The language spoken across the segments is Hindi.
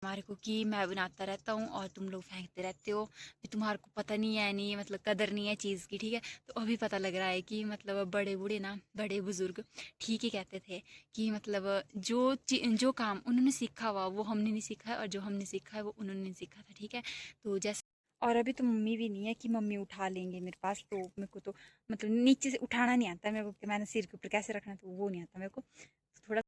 हमारे को कि मैं बनाता रहता हूँ और तुम लोग फेंकते रहते हो, भी तुम्हारे को पता नहीं है, नहीं मतलब कदर नहीं है चीज़ की, ठीक है। तो अभी पता लग रहा है कि मतलब बड़े बूढ़े ना, बड़े बुजुर्ग ठीक ही कहते थे कि मतलब जो काम उन्होंने सीखा हुआ वो हमने नहीं सीखा है, और जो हमने सीखा है वो उन्होंने नहीं सीखा था, ठीक है। तो जैसे और अभी तो मम्मी भी नहीं है कि मम्मी उठा लेंगे मेरे पास, तो मेरे को तो मतलब नीचे से उठाना नहीं आता मेरे को, कि मैंने सिर के ऊपर कैसे रखना है, तो वो नहीं आता मेरे को, तो थोड़ा।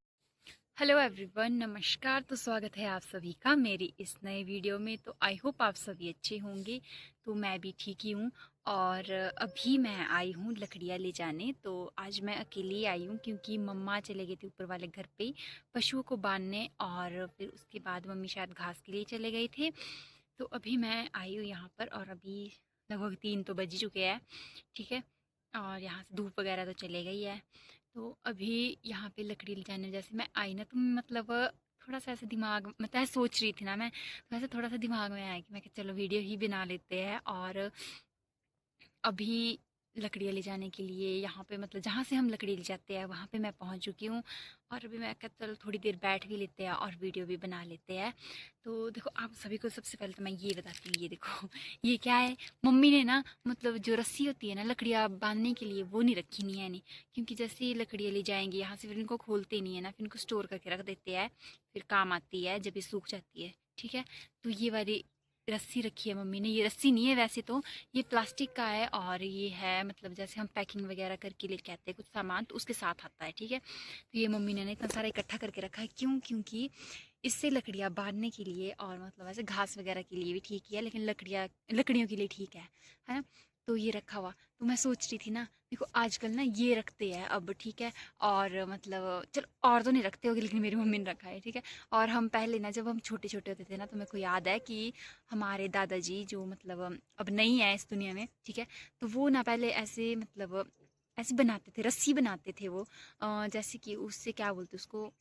हेलो एवरीवन, नमस्कार। तो स्वागत है आप सभी का मेरी इस नए वीडियो में। तो आई होप आप सभी अच्छे होंगे। तो मैं भी ठीक ही हूँ। और अभी मैं आई हूँ लकड़ियाँ ले जाने। तो आज मैं अकेली आई हूँ क्योंकि मम्मा चले गए थे ऊपर वाले घर पे पशुओं को बांधने, और फिर उसके बाद मम्मी शायद घास के लिए चले गए थे। तो अभी मैं आई हूँ यहाँ पर, और अभी लगभग 3 तो बज ही चुके हैं, ठीक है। और यहाँ से धूप वगैरह तो चले गई है। तो अभी यहाँ पे लकड़ी ले जाने जैसे मैं आई ना, तो मतलब थोड़ा सा ऐसे दिमाग मतलब ऐसे सोच रही थी ना मैं, तो ऐसे थोड़ा सा दिमाग में आया कि मैं चलो वीडियो ही बना लेते हैं। और अभी लकड़ियाँ ले जाने के लिए यहाँ पे मतलब जहाँ से हम लकड़ी ले जाते हैं वहाँ पे मैं पहुँच चुकी हूँ। और अभी मैं कहता चलो थोड़ी देर बैठ भी लेते हैं और वीडियो भी बना लेते हैं। तो देखो आप सभी को सबसे पहले तो मैं ये बताती हूँ, ये देखो ये क्या है। मम्मी ने ना मतलब जो रस्सी होती है ना लकड़ियाँ बांधने के लिए, वो नहीं रखी नहीं है नहीं, क्योंकि जैसे ही लकड़ियाँ ले जाएंगे यहाँ से, फिर इनको खोलते नहीं है ना, फिर इनको स्टोर करके रख देते हैं, फिर काम आती है जब ये सूख जाती है, ठीक है। तो ये वाली रस्सी रखी है मम्मी ने। ये रस्सी नहीं है वैसे तो, ये प्लास्टिक का है, और ये है मतलब जैसे हम पैकिंग वगैरह करके लेके आते हैं कुछ सामान, तो उसके साथ आता है, ठीक है। तो ये मम्मी ने ना इतना सारा इकट्ठा करके रखा है, क्यों? क्योंकि इससे लकड़ियाँ बांधने के लिए और मतलब ऐसे घास वगैरह के लिए भी ठीक ही है, लेकिन लकड़ियों के लिए ठीक है ना। तो ये रखा हुआ, तो मैं सोच रही थी ना, देखो आजकल ना ये रखते हैं अब, ठीक है। और मतलब चलो और तो नहीं रखते होगे, लेकिन मेरी मम्मी ने रखा है, ठीक है। और हम पहले ना जब हम छोटे छोटे होते थे ना, तो मेरे को याद है कि हमारे दादाजी जो मतलब अब नहीं है इस दुनिया में, ठीक है। तो वो ना पहले ऐसे मतलब ऐसे बनाते थे, रस्सी बनाते थे वो, जैसे कि उससे क्या बोलते उसको,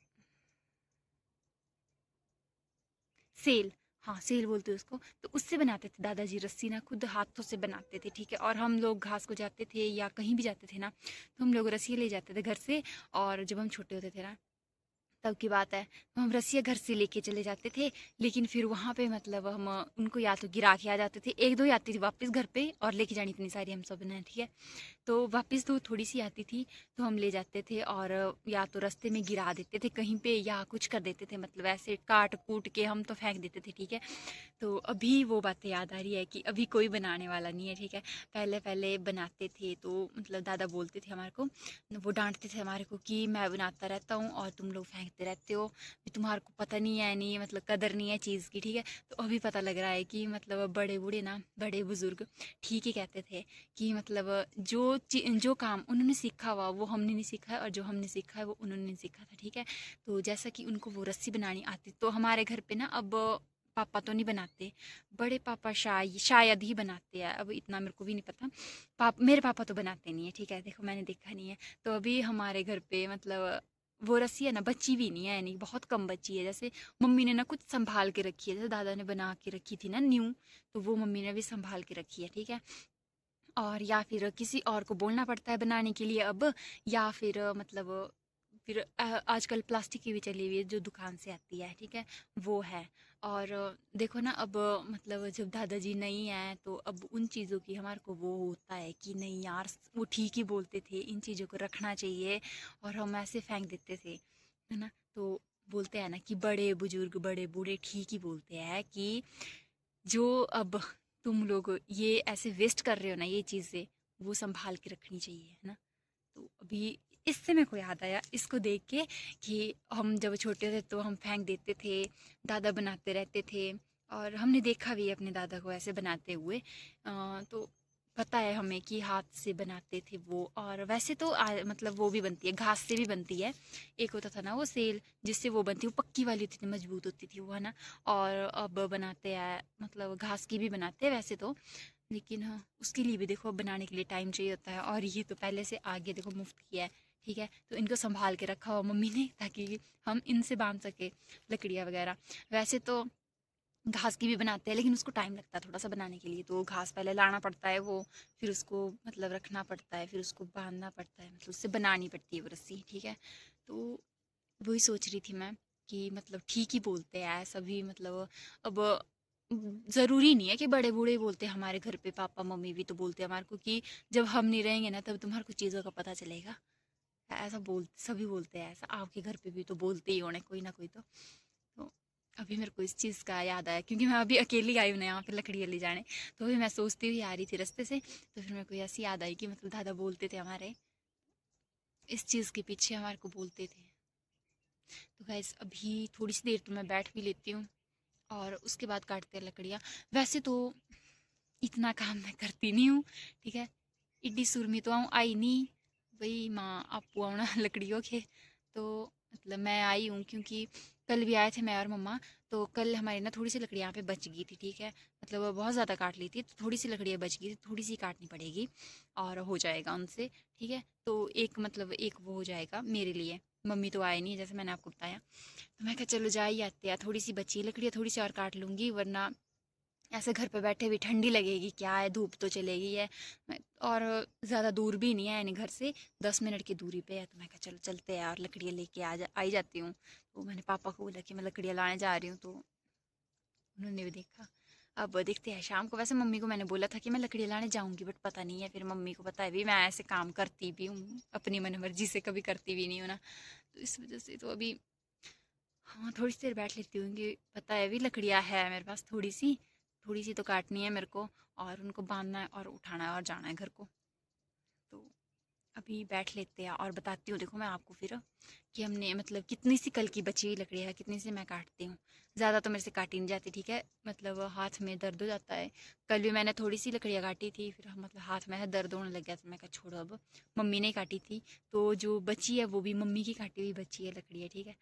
सेल। हाँ सेल बोलते हैं उसको। तो उससे बनाते थे दादाजी रस्सी ना, खुद हाथों से बनाते थे, ठीक है। और हम लोग घास को जाते थे या कहीं भी जाते थे ना, तो हम लोग रस्सी ले जाते थे घर से। और जब हम छोटे होते थे ना, तब की बात है, तो हम रस्सियाँ घर से लेके चले जाते थे। लेकिन फिर वहाँ पे मतलब हम उनको या तो गिरा के आ जाते थे, एक दो ही आती थी वापस घर पे, और लेके जानी इतनी सारी हम सब ने, ठीक है। तो वापस तो थोड़ी सी आती थी, तो हम ले जाते थे और या तो रास्ते में गिरा देते थे कहीं पे, या कुछ कर देते थे, मतलब ऐसे काट कूट के हम तो फेंक देते थे, ठीक है। तो अभी वो बातें याद आ रही है कि अभी कोई बनाने वाला नहीं है, ठीक है। पहले पहले बनाते थे, तो मतलब दादा बोलते थे हमारे को, वो डांटते थे हमारे को कि मैं बनाता रहता हूँ और तुम लोग फेंकते रहते हो, भी तुम्हारे को पता नहीं है, नहीं मतलब कदर नहीं है चीज़ की, ठीक है। तो अभी पता लग रहा है कि मतलब बड़े बूढ़े ना, बड़े बुजुर्ग ठीक ही कहते थे कि मतलब जो काम उन्होंने सीखा हुआ वो हमने नहीं सीखा है, और जो हमने सीखा है वो उन्होंने नहीं सीखा था, ठीक है। तो जैसा कि उनको वो रस्सी बनानी आती, तो हमारे घर पे ना अब पापा तो नहीं बनाते, बड़े पापा शायद ही बनाते हैं, अब इतना मेरे को भी नहीं पता। मेरे पापा तो बनाते नहीं है, ठीक है, देखो मैंने देखा नहीं है। तो अभी हमारे घर पे मतलब वो रस्सी है ना, बची भी नहीं है, नहीं बहुत कम बची है। जैसे मम्मी ने ना कुछ संभाल के रखी है, जैसे दादा ने बना के रखी थी ना न्यू, तो वो मम्मी ने भी संभाल के रखी है, ठीक है। और या फिर किसी और को बोलना पड़ता है बनाने के लिए अब, या फिर मतलब फिर आजकल प्लास्टिक की भी चली हुई है जो दुकान से आती है, ठीक है, वो है। और देखो ना अब मतलब जब दादाजी नहीं है, तो अब उन चीज़ों की हमारे को वो होता है कि नहीं यार, वो ठीक ही बोलते थे, इन चीज़ों को रखना चाहिए, और हम ऐसे फेंक देते थे, है ना। तो बोलते हैं ना कि बड़े बुजुर्ग बड़े बूढ़े ठीक ही बोलते हैं कि जो अब तुम लोग ये ऐसे वेस्ट कर रहे हो ना ये चीज़ें, वो संभाल के रखनी चाहिए, है ना। तो अभी इससे मेरे को याद आया इसको देख के कि हम जब छोटे थे तो हम फेंक देते थे, दादा बनाते रहते थे, और हमने देखा भी है अपने दादा को ऐसे बनाते हुए। तो पता है हमें कि हाथ से बनाते थे वो। और वैसे तो मतलब वो भी बनती है, घास से भी बनती है। एक होता था ना वो सेल, जिससे वो बनती, वो पक्की वाली होती थी, मजबूत होती थी वो, है ना। और अब बनाते हैं मतलब घास की भी बनाते हैं वैसे तो, लेकिन हाँ उसके लिए भी देखो बनाने के लिए टाइम चाहिए होता है, और ये तो पहले से आगे देखो मुफ्त किया है, ठीक है। तो इनको संभाल के रखा हुआ मम्मी ने, ताकि हम इनसे बांध सके लकड़ियाँ वगैरह। वैसे तो घास की भी बनाते हैं, लेकिन उसको टाइम लगता है थोड़ा सा बनाने के लिए, तो घास पहले लाना पड़ता है वो, फिर उसको मतलब रखना पड़ता है, फिर उसको बांधना पड़ता है, मतलब उससे बनानी पड़ती है वो रस्सी, ठीक है। तो वही सोच रही थी मैं कि मतलब ठीक ही बोलते हैं सभी, मतलब अब ज़रूरी नहीं है कि बड़े बूढ़े ही बोलते हैं, हमारे घर पे पापा मम्मी भी तो बोलते हैं हमारे को कि जब हम नहीं रहेंगे ना तब तुम्हारे को चीज़ों का पता चलेगा। ऐसा बोल सभी बोलते हैं, ऐसा आपके घर पे भी तो बोलते ही होने कोई ना कोई तो अभी मेरे को इस चीज़ का याद आया क्योंकि मैं अभी अकेली आई हूँ ना यहाँ पे लकड़ियाँ ले जाने। तो अभी मैं सोचती हुई आ रही थी रास्ते से, तो फिर मेरे को ऐसी याद आई कि मतलब दादा बोलते थे हमारे, इस चीज़ के पीछे हमारे को बोलते थे। तो गाइस अभी थोड़ी सी देर तो मैं बैठ भी लेती हूँ और उसके बाद काटते हैं लकड़ियाँ। वैसे तो इतना काम मैं करती नहीं हूँ, ठीक है। इड्डी सुरमी तो आऊँ आई नहीं, भाई माँ आपू आना लकड़ियों के। तो मतलब मैं आई हूँ क्योंकि कल भी आए थे मैं और मम्मा। तो कल हमारी ना थोड़ी सी लकड़ियाँ यहाँ पे बच गई थी, ठीक है। मतलब वो बहुत ज़्यादा काट ली थी तो थोड़ी सी लकड़ियाँ बच गई थी, थोड़ी सी काटनी पड़ेगी और हो जाएगा उनसे, ठीक है। तो एक मतलब एक वो हो जाएगा मेरे लिए। मम्मी तो आए नहीं जैसे मैंने आपको बताया, तो मैं कहा चलो जा ही आते हैं, थोड़ी सी बची लकड़ियाँ थोड़ी सी और काट लूँगी, वरना ऐसे घर पे बैठे भी ठंडी लगेगी, क्या है धूप तो चलेगी है। और ज़्यादा दूर भी नहीं है यानी घर से 10 मिनट की दूरी पे है। तो मैं कहा चलो चलते हैं और लकड़ियाँ लेके आई जाती हूँ। तो मैंने पापा को बोला कि मैं लकड़ियाँ लाने जा रही हूँ, तो उन्होंने भी देखा। अब देखते हैं शाम को। वैसे मम्मी को मैंने बोला था कि मैं लकड़ियाँ लाने जाऊँगी, बट पता नहीं है, फिर मम्मी को पता है भी मैं ऐसे काम करती भी हूँ अपनी मन मर्जी से, कभी करती भी नहीं हूँ ना। तो इस वजह से तो अभी हाँ थोड़ी सी देर बैठ लेती हूँ कि पता है भी लकड़ियाँ है मेरे पास थोड़ी सी तो काटनी है मेरे को, और उनको बांधना है और उठाना है और जाना है घर को। तो अभी बैठ लेते हैं और बताती हूँ, देखो मैं आपको फिर कि हमने मतलब कितनी सी कल की बची हुई लकड़ी है, कितनी सी मैं काटती हूँ। ज़्यादा तो मेरे से काटी नहीं जाती, ठीक है, मतलब हाथ में दर्द हो जाता है। कल भी मैंने थोड़ी सी लकड़ियाँ काटी थी, फिर मतलब हाथ में ऐसे दर्द होने लग गया, तो मैं कहा छोड़ो अब। मम्मी ने काटी थी, तो जो बची है वो भी मम्मी की काटी हुई बची है लकड़ियाँ, ठीक है।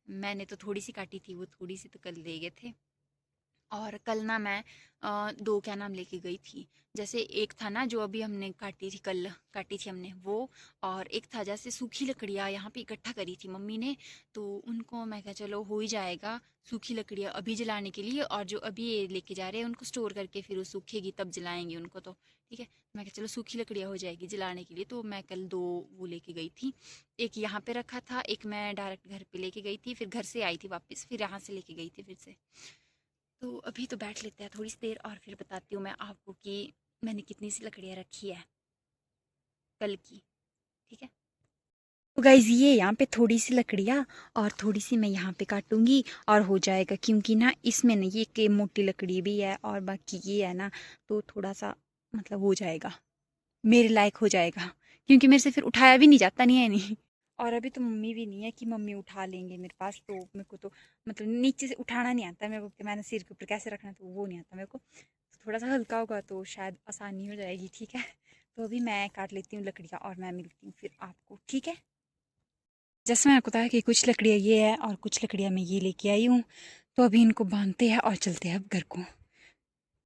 मैंने तो थोड़ी सी काटी थी, वो थोड़ी सी तो कल ले गए थे। और कल ना मैं दो क्या नाम लेके गई थी। जैसे एक था ना जो अभी हमने काटी थी, कल काटी थी हमने वो, और एक था जैसे सूखी लकड़ियाँ यहाँ पे इकट्ठा करी थी मम्मी ने। तो उनको मैं कहा चलो हो ही जाएगा, सूखी लकड़ियाँ अभी जलाने के लिए, और जो अभी ये लेके जा रहे हैं उनको स्टोर करके फिर वो सूखेगी तब जलाएंगे उनको, तो ठीक है। मैं कहा चलो सूखी लकड़ियाँ हो जाएगी जलाने के लिए, तो मैं कल दो वो लेके गई थी। एक यहाँ पे रखा था, एक मैं डायरेक्ट घर पे लेके गई थी, फिर घर से आई थी वापस, फिर यहाँ से लेके गई थी फिर से। तो अभी तो बैठ लेते हैं थोड़ी सी देर और फिर बताती हूँ मैं आपको कि मैंने कितनी सी लकड़ियाँ रखी है कल की, ठीक है। तो गाइज ये यहाँ पे थोड़ी सी लकड़ियाँ और थोड़ी सी मैं यहाँ पे काटूंगी और हो जाएगा, क्योंकि ना इसमें ना ये के मोटी लकड़ी भी है और बाकी ये है ना, तो थोड़ा सा मतलब हो जाएगा, मेरे लायक हो जाएगा, क्योंकि मेरे से फिर उठाया भी नहीं जाता, नहीं है नहीं। और अभी तो मम्मी भी नहीं है कि मम्मी उठा लेंगे मेरे पास, तो मेरे को तो मतलब नीचे से उठाना नहीं आता मेरे को, कि मैंने सिर के ऊपर कैसे रखना, तो वो नहीं आता मेरे को। तो थोड़ा सा हल्का होगा तो शायद आसानी हो जाएगी, ठीक है। तो अभी मैं काट लेती हूँ लकड़ियाँ और मैं मिलती हूँ फिर आपको, ठीक है। जैसे मैंने आपको बताया कि कुछ लकड़ियाँ ये है और कुछ लकड़ियाँ मैं ये लेके आई हूँ, तो अभी इनको बांधते हैं और चलते हैं अब घर को।